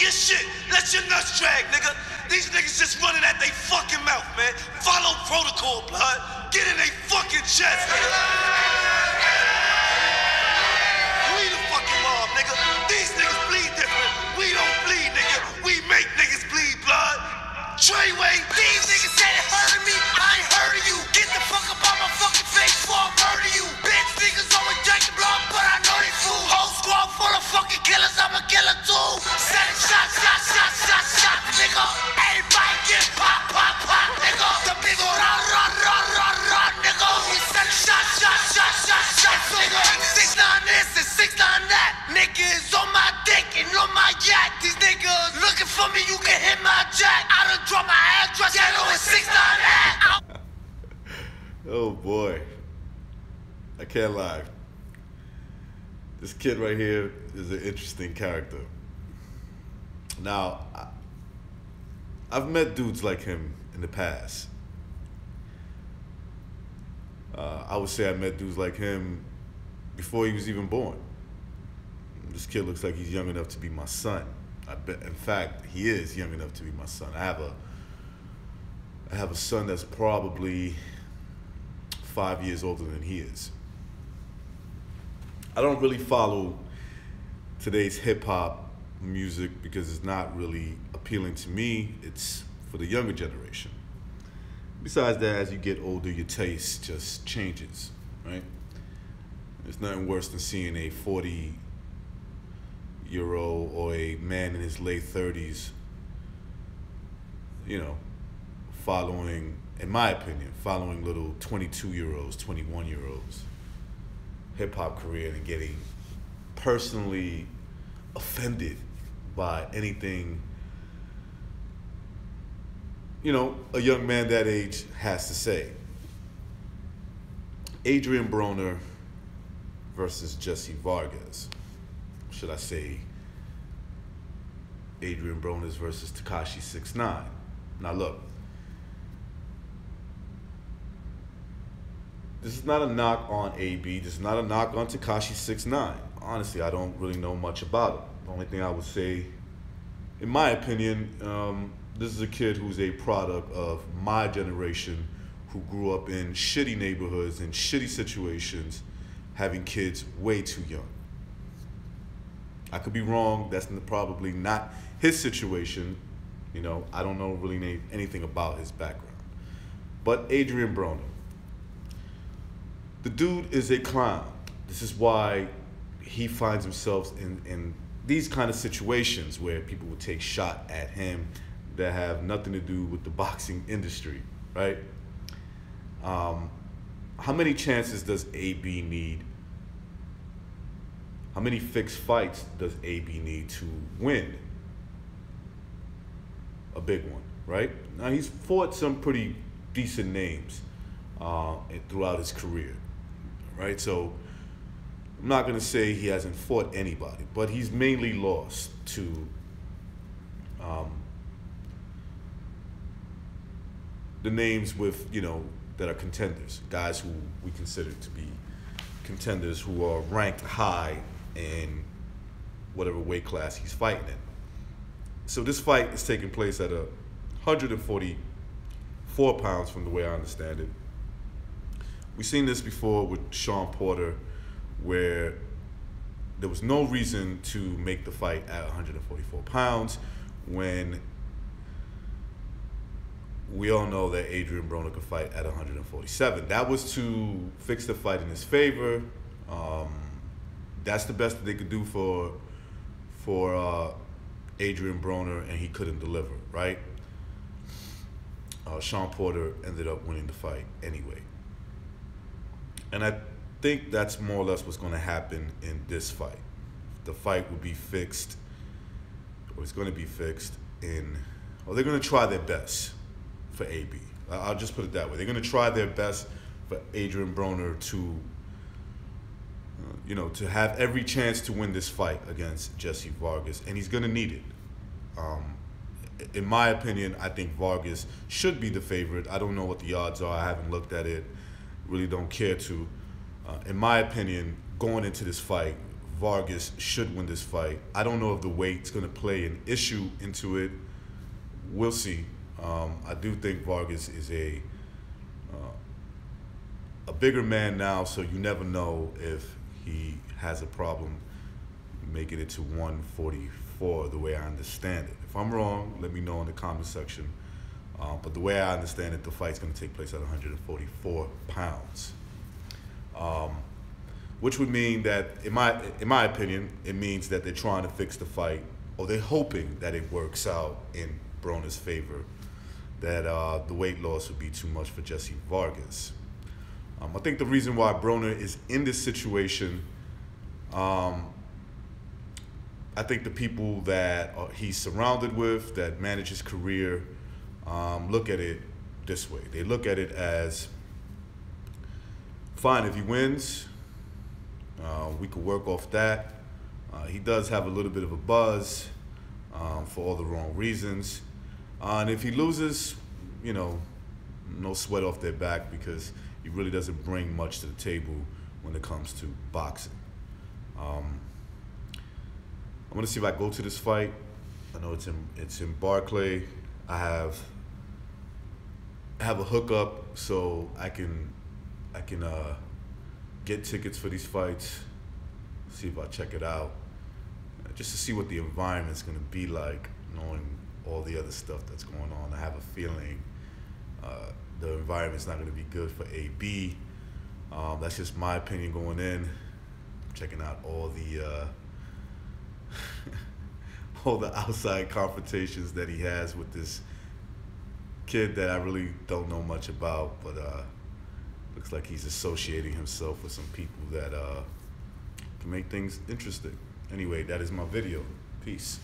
your shit. Let your nuts drag, nigga. These niggas just running at they fucking mouth, man. Follow protocol, blood. Get in they fucking chest, nigga. We the fucking mob, nigga. These niggas bleed different. We don't bleed, nigga. We make niggas bleed, blood. Treyway. These niggas said it hurting me. I ain't heard of you. Get the fuck up on my fucking face before I murder you. Bitch niggas always drinking blood, but I know they fool. Whole squad full of fucking killers. I'm a killer too. Sending shots, nigga. Everybody get pop, nigga. The big ol' run, nigga. We sending shots, nigga. 6'9" this and 6'9" that. Niggas on my dick and on my yacht. These niggas looking for me, you can hit my jack. I done drop my address, yellow and 6'9" that. Oh boy, I can't lie. This kid right here is an interesting character. Now, I've met dudes like him in the past. I would say I met dudes like him before he was even born. This kid looks like he's young enough to be my son. I bet, in fact, he is young enough to be my son. I have a son that's probably 5 years older than he is. I don't really follow today's hip-hop music because it's not really appealing to me. It's for the younger generation. Besides that, as you get older, your taste just changes, right? There's nothing worse than seeing a 40-year-old or a man in his late 30s, you know, following, in my opinion, following little 22-year-olds, 21-year-olds hip-hop career and getting personally offended by anything, you know, a young man that age has to say. Adrian Broner versus J.Vargas. Should I say Adrian Broner versus Tekashi 6ix9ine. Now look, this is not a knock on AB. This is not a knock on Tekashi 6ix9ine. Honestly, I don't really know much about him. The only thing I would say, in my opinion, this is a kid who's a product of my generation who grew up in shitty neighborhoods and shitty situations, having kids way too young. I could be wrong. That's probably not his situation. You know, I don't know really anything about his background. But Adrian Broner, the dude is a clown. This is why he finds himself in these kind of situations where people would take shot at him that have nothing to do with the boxing industry, right? How many chances does AB need? How many fixed fights does AB need to win a big one, right? Now, he's fought some pretty decent names throughout his career, right? So I'm not gonna say he hasn't fought anybody, but he's mainly lost to the names with, you know, that are contenders, guys who we consider to be contenders who are ranked high in whatever weight class he's fighting in. So this fight is taking place at 144 pounds from the way I understand it. We've seen this before with Sean Porter, where there was no reason to make the fight at 144 pounds when we all know that Adrian Broner could fight at 147. That was to fix the fight in his favor. That's the best that they could do for Adrian Broner, and he couldn't deliver, right? Sean Porter ended up winning the fight anyway. And I think that's more or less what's going to happen in this fight. The fight will be fixed, or it's going to be fixed in, or they're going to try their best for AB. I'll just put it that way. They're going to try their best for Adrian Broner to, you know, to have every chance to win this fight against J.Vargas, and he's going to need it. In my opinion, I think Vargas should be the favorite. I don't know what the odds are. I haven't looked at it. Really don't care to. In my opinion, going into this fight, Vargas should win this fight. I don't know if the weight's going to play an issue into it. We'll see. I do think Vargas is a bigger man now, so you never know if he has a problem making it to 144 the way I understand it. If I'm wrong, let me know in the comment section. But the way I understand it, the fight's going to take place at 144 pounds. Which would mean that, in my opinion, it means that they're trying to fix the fight, or they're hoping that it works out in Broner's favor, that the weight loss would be too much for J. Vargas. I think the reason why Broner is in this situation, I think the people that he's surrounded with, that manage his career, look at it this way. They look at it as, fine, if he wins, we could work off that. He does have a little bit of a buzz for all the wrong reasons. And if he loses, you know, no sweat off their back, because he really doesn't bring much to the table when it comes to boxing. I'm gonna see if I go to this fight. I know it's in Barclay. I have a hookup, so I can get tickets for these fights. See if I check it out, just to see what the environment's gonna be like, knowing all the other stuff that's going on. I have a feeling the environment's not going to be good for AB. That's just my opinion going in. Checking out all the all the outside confrontations that he has with this kid that I really don't know much about, but looks like he's associating himself with some people that can make things interesting. Anyway, that is my video. Peace.